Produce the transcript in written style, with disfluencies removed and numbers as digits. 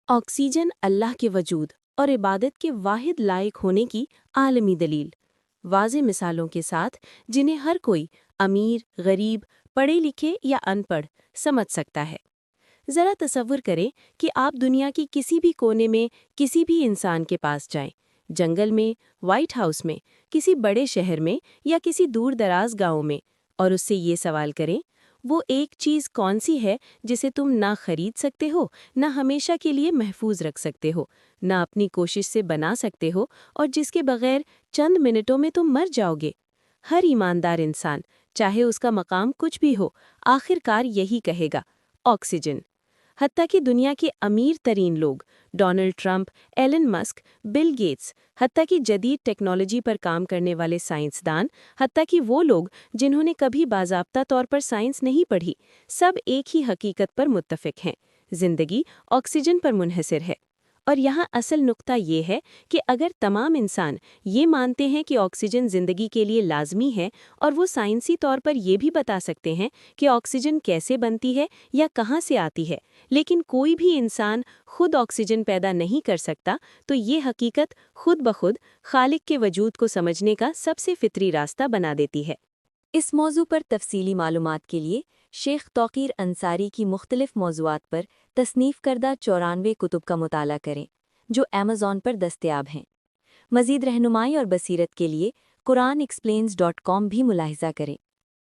Oxygen अल्लाह के वजूद और इबादत के वाहिद लायक होने की आलमी दलील, वाज़े मिसालों के साथ जिन्हें हर कोई अमीर, गरीब, पढ़े लिखे या अनपढ़ समझ सकता है। ज़रा तसव्वुर करें कि आप दुनिया की किसी भी कोने में किसी भी इंसान के पास जाएं, जंगल में, व्हाइट हाउस में, किसी बड़े शहर में या किसी दूर दराज गाँव में, और उससे ये सवाल करें, वो एक चीज़ कौन सी है जिसे तुम ना खरीद सकते हो, ना हमेशा के लिए महफूज रख सकते हो, ना अपनी कोशिश से बना सकते हो, और जिसके बगैर चंद मिनटों में तुम मर जाओगे। हर ईमानदार इंसान, चाहे उसका मकाम कुछ भी हो, आखिरकार यही कहेगा, ऑक्सीजन। हत्ता कि दुनिया के अमीर तरीन लोग, Donald Trump, Elon Musk, Bill Gates, हत्ता कि जदीद टेक्नोलॉजी पर काम करने वाले साइंसदान, हत्ता कि वो लोग जिन्होंने कभी बाज़ाब्ता तौर पर साइंस नहीं पढ़ी, सब एक ही हकीकत पर मुत्तफ़िक हैं, ज़िंदगी ऑक्सीजन पर मुनहसर है। और यहाँ असल नुक्ता ये है कि अगर तमाम इंसान ये मानते हैं कि ऑक्सीजन ज़िंदगी के लिए लाजमी है, और वो साइंसी तौर पर ये भी बता सकते हैं कि ऑक्सीजन कैसे बनती है या कहाँ से आती है, लेकिन कोई भी इंसान खुद ऑक्सीजन पैदा नहीं कर सकता, तो ये हकीकत खुद ब खुद खालिक के वजूद को समझने का सबसे फितरी रास्ता बना देती है। इस मौजू पर तफसीली मालूमात के लिए शेख तौकीर अंसारी की मुख्तलिफ मौज़ूआत पर तसनीफ़ करदा 94 कुतुब का मुताला करें, जो अमेज़ॉन पर दस्तयाब हैं। मज़ीद रहनुमाई और बसीरत के लिए कुरान एक्सप्लेन्स.com भी मुलाहिज़ा करें।